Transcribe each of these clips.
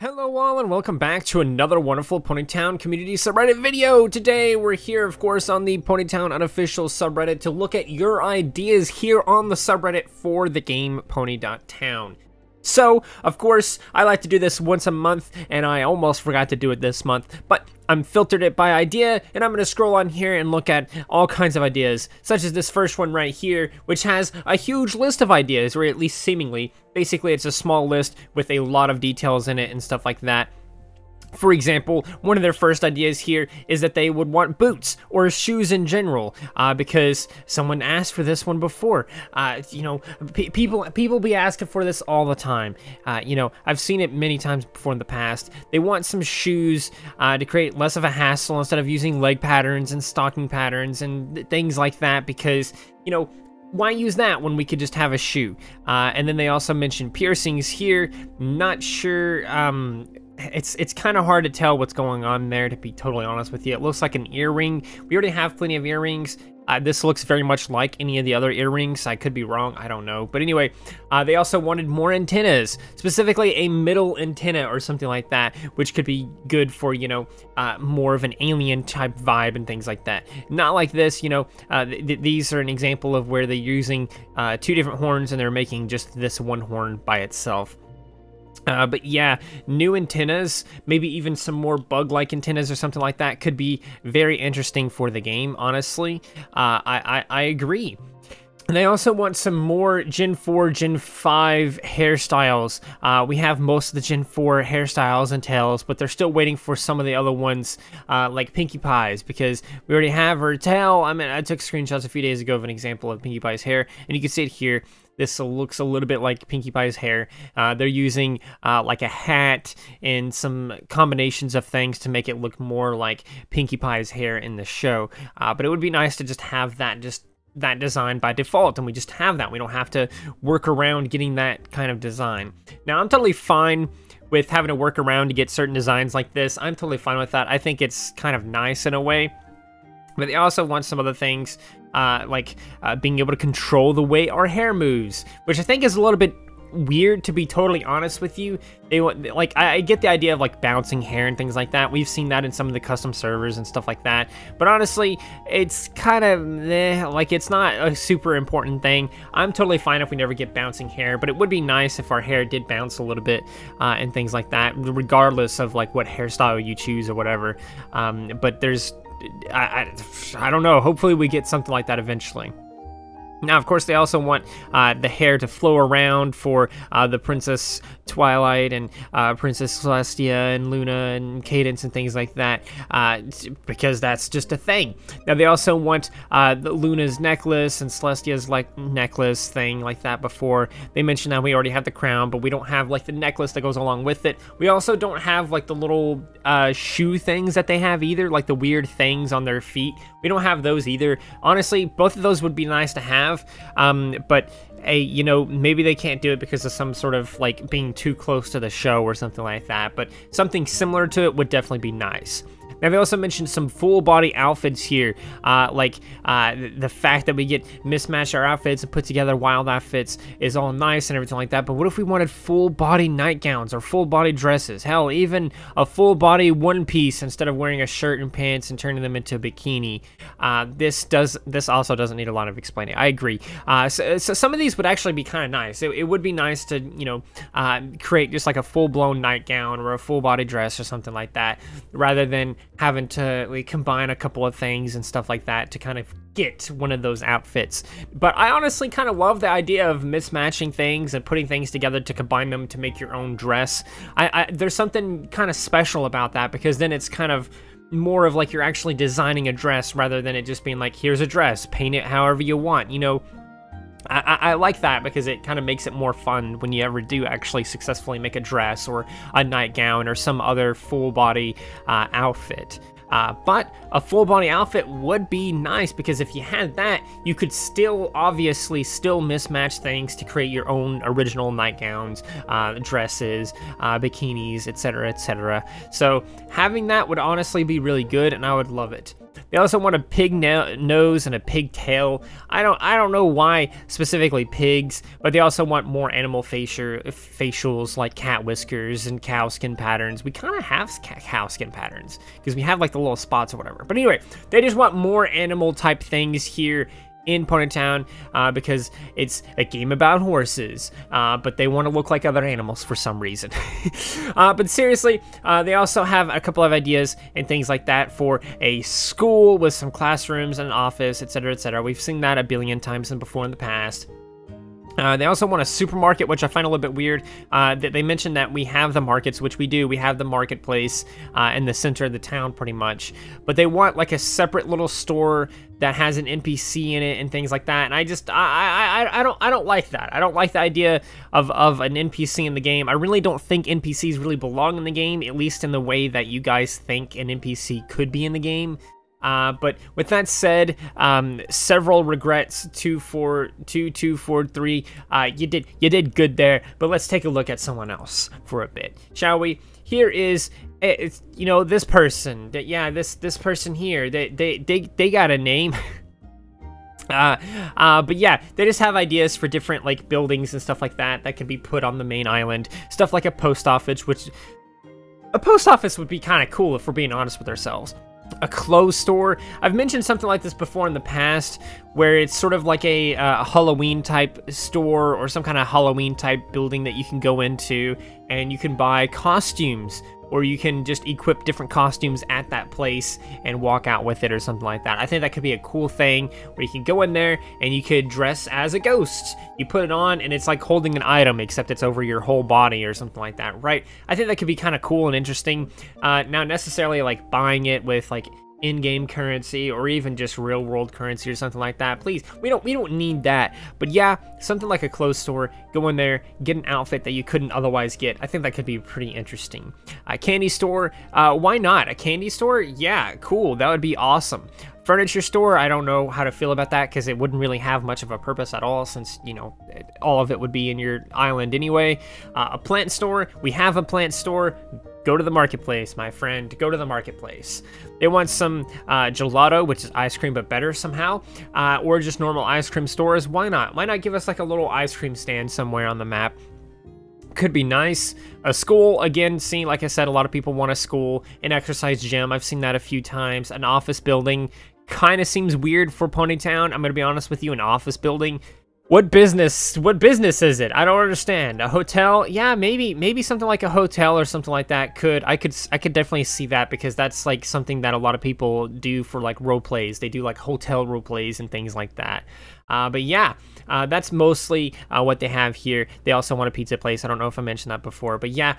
Hello all and welcome back to another wonderful Ponytown community subreddit video. Today we're here of course on the Ponytown unofficial subreddit to look at your ideas here on the subreddit for the game Pony.town. So, of course, I like to do this once a month, and I almost forgot to do it this month, but I'm filtered it by idea, and I'm going to scroll on here and look at all kinds of ideas, such as this first one right here, which has a huge list of ideas, or at least seemingly. Basically, it's a small list with a lot of details in it and stuff like that. For example, one of their first ideas here is that they would want boots or shoes in general, because someone asked for this one before. People be asking for this all the time. I've seen it many times before in the past. They want some shoes to create less of a hassle instead of using leg patterns and stocking patterns and things like that, because, why use that when we could just have a shoe? And then they also mentioned piercings here. Not sure, it's kind of hard to tell what's going on there, to be totally honest with you. It looks like an earring. We already have plenty of earrings. This looks very much like any of the other earrings. I could be wrong, I don't know. But anyway, they also wanted more antennas, specifically a middle antenna or something like that, which could be good for, more of an alien type vibe and things like that. Not like this, these are an example of where they're using two different horns and they're making just this one horn by itself. But yeah, new antennas, maybe even some more bug-like antennas or something like that could be very interesting for the game, honestly. I agree. And they also want some more Gen 4, Gen 5 hairstyles. We have most of the Gen 4 hairstyles and tails, but they're still waiting for some of the other ones, like Pinkie Pie's, because we already have her tail. I mean, I took screenshots a few days ago of an example of Pinkie Pie's hair, and you can see it here. This looks a little bit like Pinkie Pie's hair. They're using like a hat and some combinations of things to make it look more like Pinkie Pie's hair in the show. But it would be nice to just have that design by default, and we just have that. We don't have to work around getting that kind of design. Now, I'm totally fine with having to work around to get certain designs like this. I'm totally fine with that. I think it's kind of nice in a way. But they also want some other things, like being able to control the way our hair moves, which I think is a little bit weird, to be totally honest with you. They want, like, I get the idea of like bouncing hair and things like that. We've seen that in some of the custom servers and stuff like that. But honestly, it's kind of like, it's not a super important thing. I'm totally fine if we never get bouncing hair, but it would be nice if our hair did bounce a little bit and things like that, regardless of like what hairstyle you choose or whatever. But there's I don't know. Hopefully we get something like that eventually. Now, of course, they also want the hair to flow around for the Princess Twilight and Princess Celestia and Luna and Cadence and things like that, because that's just a thing. Now, they also want Luna's necklace and Celestia's necklace thing like that before. They mentioned that we already have the crown, but we don't have like the necklace that goes along with it. We also don't have like the little shoe things that they have either, like the weird things on their feet. We don't have those either. Honestly, both of those would be nice to have. But maybe they can't do it because of some sort of like being too close to the show or something like that, but something similar to it would definitely be nice. Now, they also mentioned some full body outfits here, the fact that we get mismatched our outfits and put together wild outfits is all nice and everything like that, but what if we wanted full body nightgowns or full body dresses? Hell, even a full body one piece instead of wearing a shirt and pants and turning them into a bikini. This also doesn't need a lot of explaining. I agree. So some of these would actually be kind of nice. It would be nice to, create just like a full-blown nightgown or a full body dress or something like that, rather than having to combine a couple of things and stuff like that to kind of get one of those outfits. But I honestly kind of love the idea of mismatching things and putting things together to combine them to make your own dress. There's something kind of special about that, because then it's kind of more of like you're actually designing a dress rather than it just being like, here's a dress, paint it however you want, I like that because it kind of makes it more fun when you ever do actually successfully make a dress or a nightgown or some other full body outfit. But a full body outfit would be nice, because if you had that, you could obviously still mismatch things to create your own original nightgowns, dresses, bikinis, etc., etc. So having that would honestly be really good, and I would love it. They also want a pig nose and a pig tail. I don't know why specifically pigs, but they also want more animal facials like cat whiskers and cow skin patterns. We kind of have cow skin patterns because we have like the little spots or whatever. But anyway, they just want more animal type things here in Ponytown because it's a game about horses, but they want to look like other animals for some reason. But seriously, they also have a couple of ideas and things like that for a school with some classrooms and an office, etc., etc. We've seen that a billion times before in the past. They also want a supermarket, which I find a little bit weird. They mentioned that we have the markets, which we do. We have the marketplace in the center of the town, pretty much. But they want like a separate little store that has an NPC in it and things like that. And I don't like that. I don't like the idea of an NPC in the game. I really don't think NPCs really belong in the game, at least in the way that you guys think an NPC could be in the game. But with that said, several regrets, 2, 4, 2, 2, 4, 3. You did good there, but let's take a look at someone else for a bit, shall we? Here is, you know, this person. This person here. They got a name. But yeah, they just have ideas for different like buildings and stuff like that that can be put on the main island. Stuff like a post office, which a post office would be kind of cool if we're being honest with ourselves. A clothes store. I've mentioned something like this before in the past, where it's sort of like a Halloween type store or some kind of Halloween type building that you can go into and you can buy costumes, or you can just equip different costumes at that place and walk out with it or something like that. I think that could be a cool thing where you can go in there and you could dress as a ghost. You put it on and it's like holding an item, except it's over your whole body or something like that, right? I think that could be kind of cool and interesting. Now necessarily like buying it with like in-game currency or even just real-world currency or something like that. Please, we don't need that. But yeah, something like a clothes store, go in there, get an outfit that you couldn't otherwise get. I think that could be pretty interesting. A candy store, why not? A candy store? Yeah, cool, that would be awesome. Furniture store, I don't know how to feel about that because it wouldn't really have much of a purpose at all, since, you know, all of it would be in your island anyway. A plant store, we have a plant store. Go to the marketplace, my friend. Go to the marketplace. They want some gelato, which is ice cream but better somehow, or just normal ice cream stores. Why not? Why not give us like a little ice cream stand somewhere on the map? Could be nice. A school, again, see, like I said, a lot of people want a school. An exercise gym, I've seen that a few times. An office building kind of seems weird for Ponytown. I'm gonna be honest with you, an office building. What business is it? I don't understand. A hotel? Yeah, maybe something like a hotel or something like that I could definitely see that, because that's like something that a lot of people do for like role plays. They do like hotel role plays and things like that. But yeah, that's mostly what they have here. They also want a pizza place. I don't know if I mentioned that before, but yeah,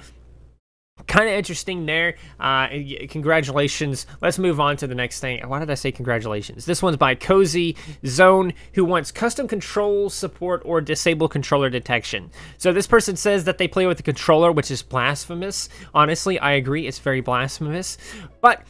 kind of interesting there. Congratulations. Let's move on to the next thing. Why did I say congratulations? This one's by Cozy Zone, who wants custom control support or disable controller detection. So this person says that they play with the controller, which is blasphemous. Honestly, I agree. It's very blasphemous. But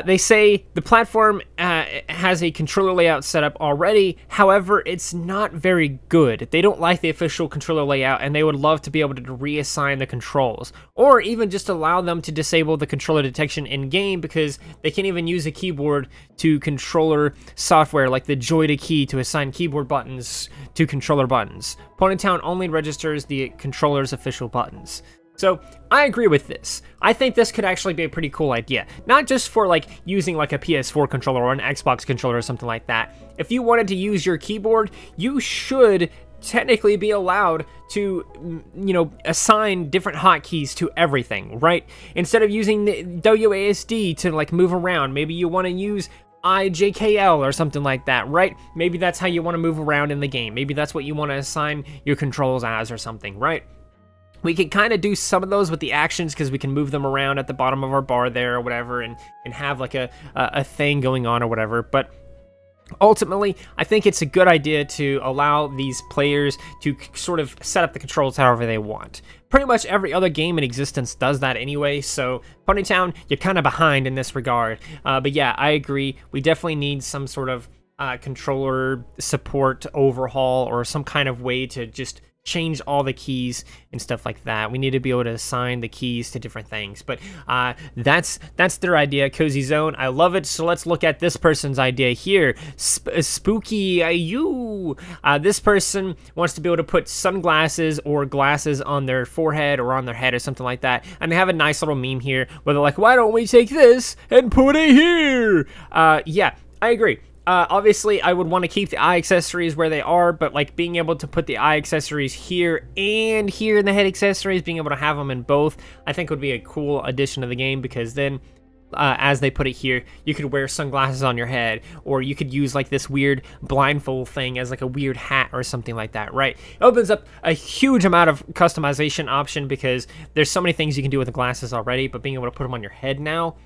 they say the platform has a controller layout set up already. However, it's not very good. They don't like the official controller layout, and they would love to be able to reassign the controls, or even just allow them to disable the controller detection in-game, because they can't even use a keyboard to controller software like the Joy-to key to assign keyboard buttons to controller buttons. Ponytown only registers the controller's official buttons. So I agree with this. I think this could actually be a pretty cool idea. Not just for like using like a PS4 controller or an Xbox controller or something like that. If you wanted to use your keyboard, you should technically be allowed to, you know, assign different hotkeys to everything, right? Instead of using the WASD to like move around, maybe you want to use IJKL or something like that, right? Maybe that's how you want to move around in the game. Maybe that's what you want to assign your controls as or something, right? We can kind of do some of those with the actions, because we can move them around at the bottom of our bar there or whatever, and have like a thing going on or whatever. But ultimately, I think it's a good idea to allow these players to sort of set up the controls however they want. Pretty much every other game in existence does that anyway, so Ponytown, you're kind of behind in this regard. But yeah, I agree. We definitely need some sort of controller support overhaul, or some kind of way to just change all the keys and stuff like that. We need to be able to assign the keys to different things. But that's their idea, Cozy Zone. I love it. So let's look at this person's idea here. Spooky you. This person wants to be able to put sunglasses or glasses on their forehead or on their head or something like that. And they have a nice little meme here where they're like, why don't we take this and put it here? Yeah, I agree. Obviously, I would want to keep the eye accessories where they are, but like being able to put the eye accessories here and here in the head accessories, being able to have them in both, I think would be a cool addition to the game, because then as they put it here, you could wear sunglasses on your head, or you could use like this weird blindfold thing as like a weird hat or something like that, right? It opens up a huge amount of customization option, because there's so many things you can do with the glasses already, but being able to put them on your head now,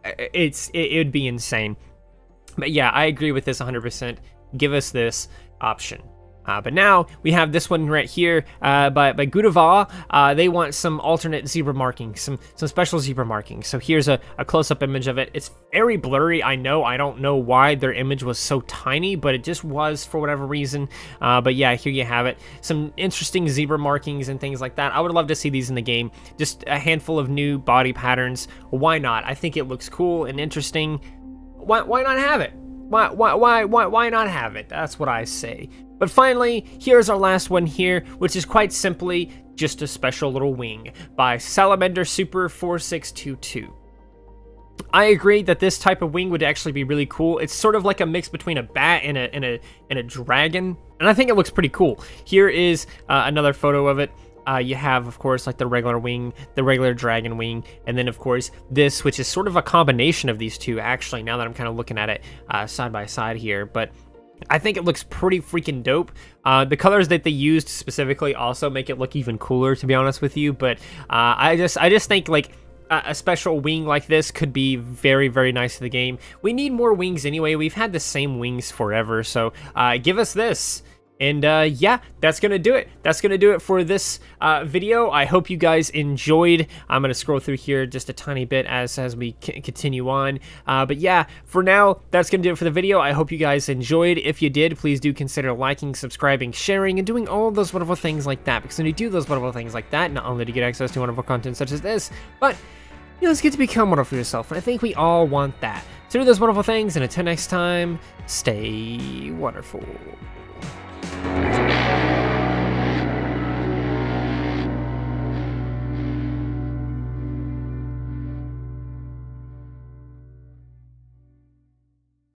it would be insane. But yeah, I agree with this 100%. Give us this option. But now we have this one right here by Gudava. They want some alternate zebra markings, some special zebra markings. So here's a close-up image of it. It's very blurry. I know. I don't know why their image was so tiny, but it just was for whatever reason. But yeah, here you have it. Some interesting zebra markings and things like that. I would love to see these in the game. Just a handful of new body patterns. Why not? I think it looks cool and interesting. Why not have it? Why not have it? That's what I say. But finally, here's our last one here, which is quite simply just a special little wing by Salamander Super 4622. I agree that this type of wing would actually be really cool. It's sort of like a mix between a bat and a dragon, and I think it looks pretty cool. Here is another photo of it. You have, of course, like the regular wing, the regular dragon wing, and then, of course, this, which is sort of a combination of these two, actually, now that I'm kind of looking at it side by side here. But I think it looks pretty freaking dope. The colors that they used specifically also make it look even cooler, to be honest with you. But I just think, like, a special wing like this could be very, very nice to the game. We need more wings anyway. We've had the same wings forever, so give us this. And yeah, that's going to do it. That's going to do it for this video. I hope you guys enjoyed. I'm going to scroll through here just a tiny bit as we continue on. But yeah, for now, that's going to do it for the video. I hope you guys enjoyed. If you did, please do consider liking, subscribing, sharing, and doing all of those wonderful things like that. Because when you do those wonderful things like that, not only do you get access to wonderful content such as this, but you know, it's get to become wonderful yourself. And I think we all want that. So do those wonderful things, and until next time, stay wonderful.